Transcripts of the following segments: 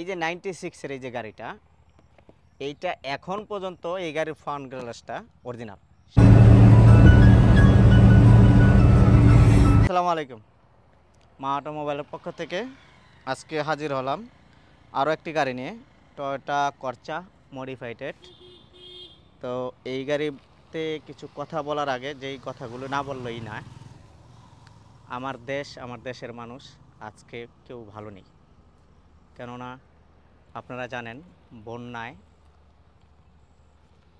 এই যে 96 এর এই যে গাড়িটা, এইটা এখন পর্যন্ত এই গাড়ির ফ্রন্ট গ্লাসটা অরিজিনাল। আসসালামু আলাইকুম, মা অটোমোবাইলের পক্ষ থেকে আজকে হাজির হলাম আরও একটি গাড়ি নিয়ে, টয়োটা করচা মডিফাইড। তো এই গাড়িতে কিছু কথা বলার আগে যেই কথাগুলো না বললেই না, আমার দেশ, আমার দেশের মানুষ আজকে কেউ ভালো নেই। কেননা আপনারা জানেন, বন্যায়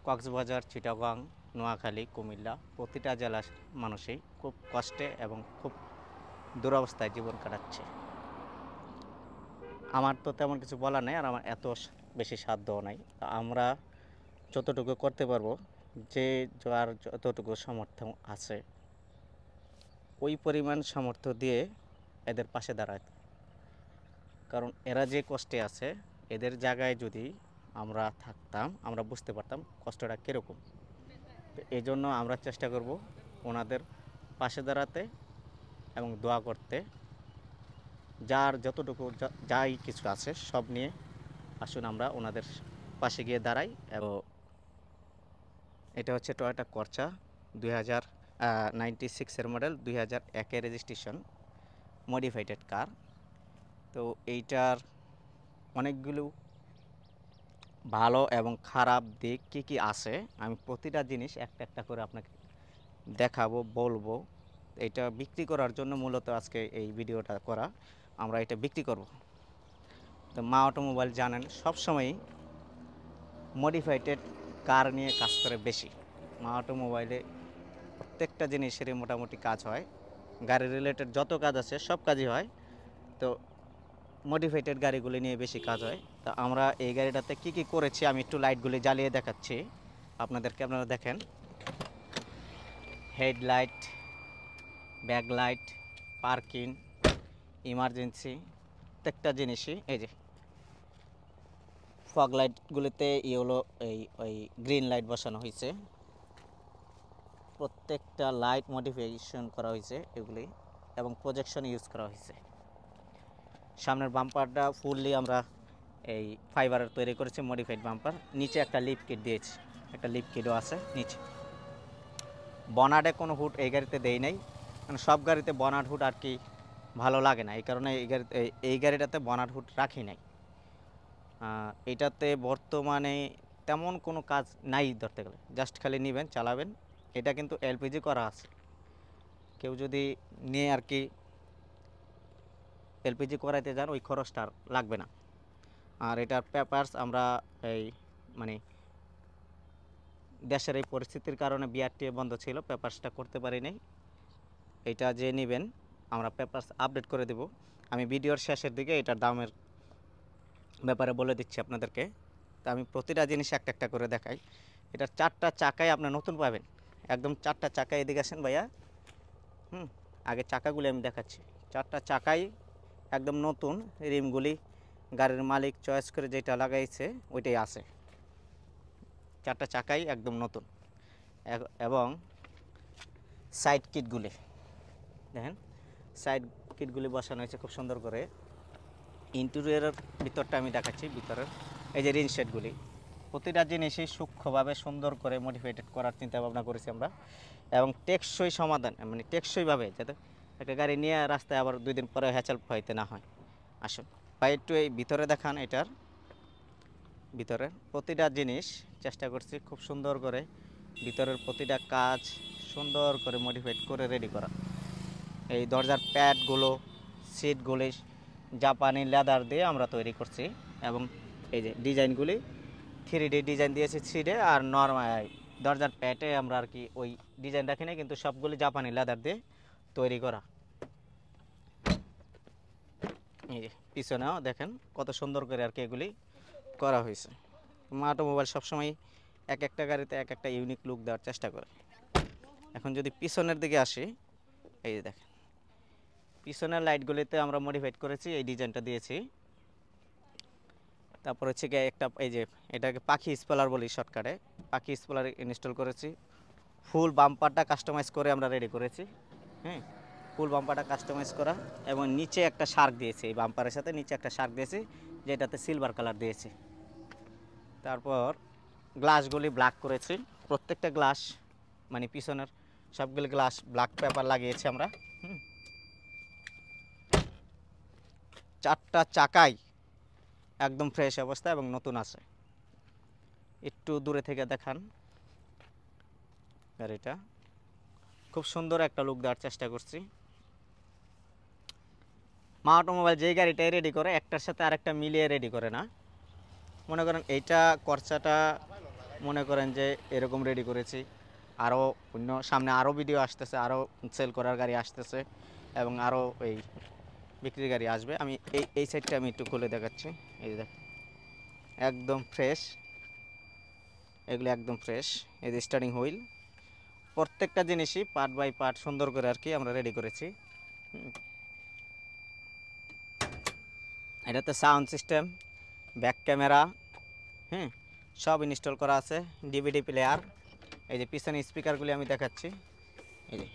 কক্সবাজার, চিটাগং, নোয়াখালী, কুমিল্লা প্রতিটা জেলার মানুষই খুব কষ্টে এবং খুব দুরবস্থায় জীবন কাটাচ্ছে। আমার তো তেমন কিছু বলার নেই, আর আমার এত বেশি সাধ্যও নাই। আমরা যতটুকু করতে পারবো, যে যার যতটুকু সামর্থ্য আছে ওই পরিমাণ সামর্থ্য দিয়ে এদের পাশে দাঁড়ায়। কারণ এরা যে কষ্টে আছে, এদের জায়গায় যদি আমরা থাকতাম আমরা বুঝতে পারতাম কষ্টটা কীরকম। তো এই জন্য আমরা চেষ্টা করব ওনাদের পাশে দাঁড়াতে এবং দোয়া করতে। যার যতটুকু যাই কিছু আছে সব নিয়ে আসুন আমরা ওনাদের পাশে গিয়ে দাঁড়াই। এবং এটা হচ্ছে টয়োটা করচা 96 মডেল, 2001 রেজিস্ট্রেশন মডিফাইড কার। তো এইটার অনেকগুলো ভালো এবং খারাপ দিক কী কী আছে আমি প্রতিটা জিনিস একটা একটা করে আপনাকে দেখাবো, বলবো। এটা বিক্রি করার জন্য মূলত আজকে এই ভিডিওটা করা। আমরা এটা বিক্রি করব। তো মা অটোমোবাইল জানেন সবসময়ই মডিফাইড কার নিয়ে কাজ করে বেশি। মা অটোমোবাইলে প্রত্যেকটা জিনিসেরই মোটামুটি কাজ হয়, গাড়ি রিলেটেড যত কাজ আছে সব কাজই হয়। তো মডিফাইড গাড়িগুলি নিয়ে বেশি কাজ হয়। তো আমরা এই গাড়িটাতে কি কি করেছি আমি একটু লাইটগুলি জ্বালিয়ে দেখাচ্ছি আপনাদেরকে। আপনারা দেখেন, হেডলাইট, ব্যাকলাইট, পার্কিং, ইমার্জেন্সি প্রত্যেকটা জিনিসই। এই যে ফগ লাইটগুলিতে ইয়েলো ওই গ্রিন লাইট বসানো হয়েছে, প্রত্যেকটা লাইট মডিফিকেশন করা হয়েছে এগুলি, এবং প্রজেকশন ইউজ করা হয়েছে। সামনের বাম্পারটা ফুললি আমরা এই ফাইবারের তৈরি করেছি, মডিফাইড বাম্পার। নিচে একটা লিপ কিট দিয়েছি, একটা লিপ কিটও আছে নিচে। বনাটে কোনো হুড এই গাড়িতে দেই নাই, মানে সব গাড়িতে বনাট হুড আর কি ভালো লাগে না, এই কারণে এই গাড়িটাতে বনাট হুড রাখি নাই। এটাতে বর্তমানে তেমন কোনো কাজ নাই ধরতে গেলে, জাস্ট খালি নেবেন, চালাবেন। এটা কিন্তু এলপিজি করা আছে, কেউ যদি নিয়ে আর কি এলপিজি করাইতে যান ওই খরচটা লাগবে না। আর এটার পেপারস আমরা এই মানে দেশের এই পরিস্থিতির কারণে বিআরটিএ বন্ধ ছিল, পেপারসটা করতে পারি নাই। এটা যে নেবেন আমরা পেপারস আপডেট করে দেব। আমি ভিডিওর শেষের দিকে এটার দামের ব্যাপারে বলে দিচ্ছি আপনাদেরকে। তা আমি প্রতিটা জিনিস একটা একটা করে দেখাই। এটার 4টা চাকায় আপনি নতুন পাবেন, একদম 4টা চাকায়। এদিকে আসেন ভাইয়া, আগে চাকাগুলি আমি দেখাচ্ছি। 4টা চাকাই একদম নতুন, রিমগুলি গাড়ির মালিক চয়েস করে যেটা লাগাইছে ওইটাই আছে। 4টা চাকাই একদম নতুন। এবং সাইড কিটগুলি দেখেন, সাইড কিটগুলি বসানো হয়েছে খুব সুন্দর করে। ইন্টেরিয়রের ভিতরটা আমি দেখাচ্ছি, ভিতরের এই যে রিন শেডগুলি, প্রতিটা জিনিসই সূক্ষ্মভাবে সুন্দর করে মডিফাইড করার চিন্তা ভাবনা করেছি আমরা। এবং টেকসই সমাধান, মানে টেকসইভাবে, যাতে একটা গাড়ি নিয়ে রাস্তায় আবার 2 দিন পরে হ্যাচাল হইতে না হয়। আসুন ভাই একটু এই ভিতরে দেখান। এটার ভিতরে প্রতিটা জিনিস চেষ্টা করছি খুব সুন্দর করে, ভিতরের প্রতিটা কাজ সুন্দর করে মডিফাইড করে রেডি করা। এই দরজার প্যাডগুলো, সিটগুলি জাপানি লেদার দিয়ে আমরা তৈরি করছি। এবং এই যে ডিজাইনগুলি 3D ডিজাইন দিয়েছি সিটে, আর নর্মাল দরজার প্যাডে আমরা আর কি ওই ডিজাইন রাখি না, কিন্তু সবগুলি জাপানি লেদার দিয়ে তৈরি করা। এই যে পিছনেও দেখেন কত সুন্দর করে আর কি এগুলি করা হয়েছে। মা অটোমোবাইল সবসময় এক একটা গাড়িতে এক একটা ইউনিক লুক দেওয়ার চেষ্টা করে। এখন যদি পিছনের দিকে আসি, এই যে দেখেন পিছনের লাইটগুলিতে আমরা মডিফাইড করেছি, এই ডিজাইনটা দিয়েছি। তারপর হচ্ছে গিয়ে একটা এই যে এটাকে পাখি স্পলার বলি শর্টকাটে, পাখি স্পলার ইনস্টল করেছি। ফুল বাম্পারটা কাস্টমাইজ করে আমরা রেডি করেছি। ফুল বাম্পারটা কাস্টমাইজ করা, এবং নিচে একটা শার্ক দিয়েছি, এই বাম্পারের সাথে নিচে একটা শার্ক দিয়েছি, যেটাতে সিলভার কালার দিয়েছি। তারপর গ্লাসগুলি ব্ল্যাক করেছি, প্রত্যেকটা গ্লাস মানে পিছনের সবগুলো গ্লাস ব্ল্যাক পেপার লাগিয়েছি আমরা। চারটা চাকাই একদম ফ্রেশ অবস্থা এবং নতুন আছে। একটু দূরে থেকে দেখান গাড়িটা, খুব সুন্দর একটা লুক দেওয়ার চেষ্টা করছি। মা অটোমোবাইল যেই গাড়িটাই রেডি করে একটার সাথে আরেকটা মিলিয়ে রেডি করে না। মনে করেন এইটা খরচাটা মনে করেন যে এরকম রেডি করেছি, আরও অন্য সামনে আরও ভিডিও আসতেছে, আরও সেল করার গাড়ি আসতেছে এবং আরও এই বিক্রির গাড়ি আসবে। আমি এই সাইডটা আমি একটু খুলে দেখাচ্ছি। এই দেখ একদম ফ্রেশ, এগুলো একদম ফ্রেশ। এই যে স্টার্টিং হুইল, প্রত্যেকটা জিনিসই পার্ট বাই পার্ট সুন্দর করে আর কি আমরা রেডি করেছি। এটাতে সাউন্ড সিস্টেম, ব্যাক ক্যামেরা, সব ইনস্টল করা আছে, ডিভিডি প্লেয়ার। এই যে পিছনে স্পিকারগুলি আমি দেখাচ্ছি, এই যে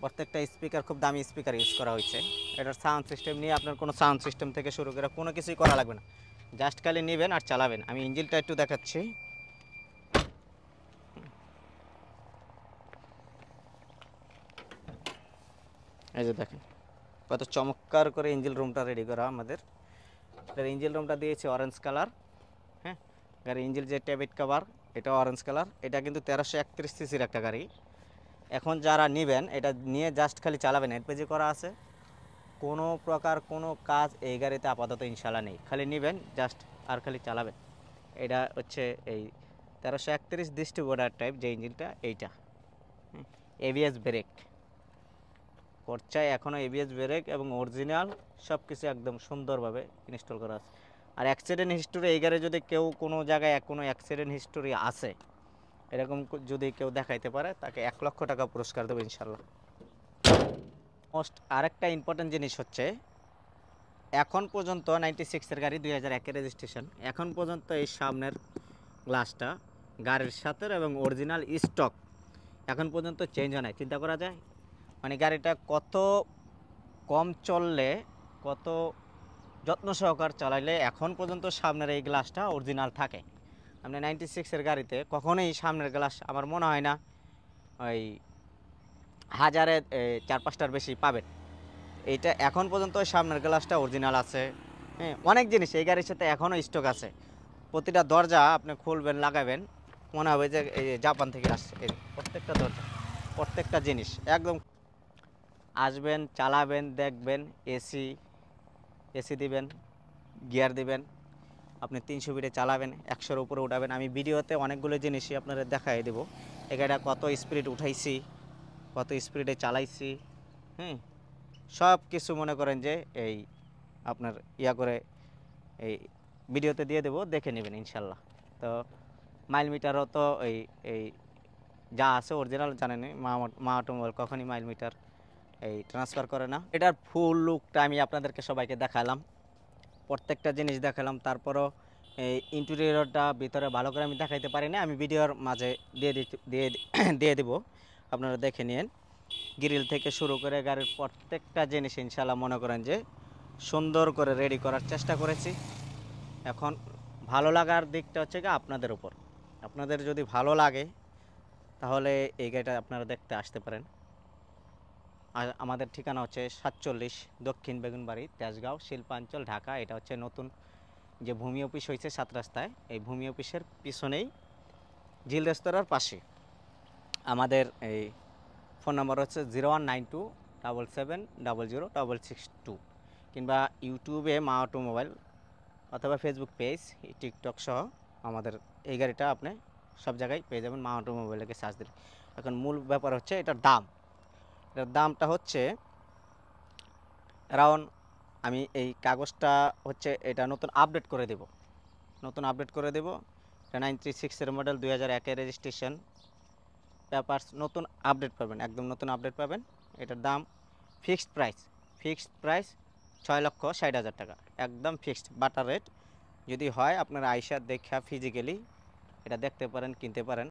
প্রত্যেকটা স্পিকার খুব দামি স্পিকার ইউজ করা হয়েছে। এটার সাউন্ড সিস্টেম নিয়ে আপনার কোনো সাউন্ড সিস্টেম থেকে শুরু করে কোনো কিছুই করা লাগবে না, জাস্ট খালি নেবেন আর চালাবেন। আমি ইঞ্জিনটা একটু দেখাচ্ছি। এই যে দেখেন কত চমৎকার করে ইঞ্জিন রুমটা রেডি করা আমাদের। ইঞ্জিন রুমটা দিয়েছি অরেঞ্জ কালার। গাড়ির ইঞ্জিন যে ট্যাবিট কভার এটা অরেঞ্জ কালার। এটা কিন্তু 1331 সিসির একটা গাড়ি। এখন যারা নেবেন এটা নিয়ে জাস্ট খালি চালাবেন, এলপিজি করা আছে, কোনো প্রকার কোনো কাজ এই গাড়িতে আপাতত ইনশাল্লাহ নেই, খালি নেবেন জাস্ট আর খালি চালাবেন। এটা হচ্ছে এই 1331 ডিস্ট্রিবিউটার টাইপ যে ইঞ্জিনটা, এইটা এবিএস ব্রেক খরচায় এখনও এবিএস ব্রেক এবং অরিজিনাল সব কিছু একদম সুন্দরভাবে ইনস্টল করা আছে। আর অ্যাক্সিডেন্ট হিস্টোরি এই গাড়ি যদি কেউ কোনো জায়গায় কোনো অ্যাক্সিডেন্ট হিস্টোরি আছে এরকম যদি কেউ দেখাইতে পারে তাকে 1 লক্ষ টাকা পুরস্কার দেবে ইনশাল্লাহ। মোস্ট আরেকটা ইম্পর্টেন্ট জিনিস হচ্ছে এখন পর্যন্ত 96-এর গাড়ি 2001-এর রেজিস্ট্রেশন, এখন পর্যন্ত এই সামনের গ্লাসটা গাড়ির সাথে এবং অরিজিনাল স্টক এখন পর্যন্ত চেঞ্জ হয় না। চিন্তা করা যায় মানে গাড়িটা কত কম চললে, কত যত্ন সহকার চালাইলে এখন পর্যন্ত সামনের এই গ্লাসটা অরিজিনাল থাকে। আপনি 96-এর গাড়িতে কখনোই সামনের গ্লাস আমার মনে হয় না ওই 1000-এ 4-5টার বেশি পাবেন। এইটা এখন পর্যন্ত সামনের গ্লাসটা অরিজিনাল আছে। অনেক জিনিস এই গাড়ির সাথে এখনও স্টক আছে। প্রতিটা দরজা আপনি খুলবেন লাগাবেন মনে হবে যে এই জাপান থেকে আসছে। এই প্রত্যেকটা দরজা প্রত্যেকটা জিনিস একদম। আসবেন, চালাবেন, দেখবেন, এসি দিবেন, গিয়ার দিবেন, আপনি 300 ফিটে চালাবেন, 100-এর উপরে উঠাবেন। আমি ভিডিওতে অনেকগুলো জিনিসই আপনাদের দেখাই দেবো। এই গাড়িটা কত স্পিড উঠাইছি, কত স্পিডে চালাইছি, সব কিছু মনে করেন যে এই আপনার করে এই ভিডিওতে দিয়ে দেবো, দেখে নেবেন ইনশাল্লাহ। তো মাইল মিটারও তো এই এই যা আছে অরিজিনাল জানেন, মা অটোমোবাইল কখনই মাইল মিটার এই ট্রান্সফার করে না। এটার ফুল লুকটা আমি আপনাদেরকে সবাইকে দেখালাম, প্রত্যেকটা জিনিস দেখালাম। তারপরও এই ইন্টেরিয়রটা ভিতরে ভালো করে আমি দেখাইতে পারি না, আমি ভিডিওর মাঝে দিয়ে দিব, আপনারা দেখে নিন। গ্রিল থেকে শুরু করে গাড়ির প্রত্যেকটা জিনিস ইনশাল্লাহ মনে করেন যে সুন্দর করে রেডি করার চেষ্টা করেছি। এখন ভালো লাগার দিকটা হচ্ছে কি আপনাদের উপর, আপনাদের যদি ভালো লাগে তাহলে এই গাড়িটা আপনারা দেখতে আসতে পারেন। আর আমাদের ঠিকানা হচ্ছে 47 দক্ষিণ বেগুনবাড়ি, তেজগাঁও, শিল্পাঞ্চল, ঢাকা। এটা হচ্ছে নতুন যে ভূমি অফিস হয়েছে 7 রাস্তায়, এই ভূমি অফিসের পিছনেই ঝিল রেস্তোরাঁর পাশে। আমাদের এই ফোন নাম্বার হচ্ছে 019277000662, কিংবা ইউটিউবে মা অটোমোবাইল অথবা ফেসবুক পেজ, টিকটক সহ আমাদের এই গাড়িটা আপনি সব জায়গায় পেয়ে যাবেন মা অটোমোবাইলকে সার্চ দিলে। এখন মূল ব্যাপার হচ্ছে এটার দাম। এটার দামটা হচ্ছে অ্যারাউন্ড, আমি এই কাগজটা হচ্ছে এটা নতুন আপডেট করে দেব, এটা 936-এর মডেল, 2001-এর রেজিস্ট্রেশন, পেপারস নতুন আপডেট পাবেন, একদম নতুন আপডেট পাবেন। এটার দাম ফিক্সড প্রাইস 6,60,000 টাকা, একদম ফিক্সড বাটার রেট। যদি হয় আপনারা আইসা দেখা ফিজিক্যালি এটা দেখতে পারেন, কিনতে পারেন।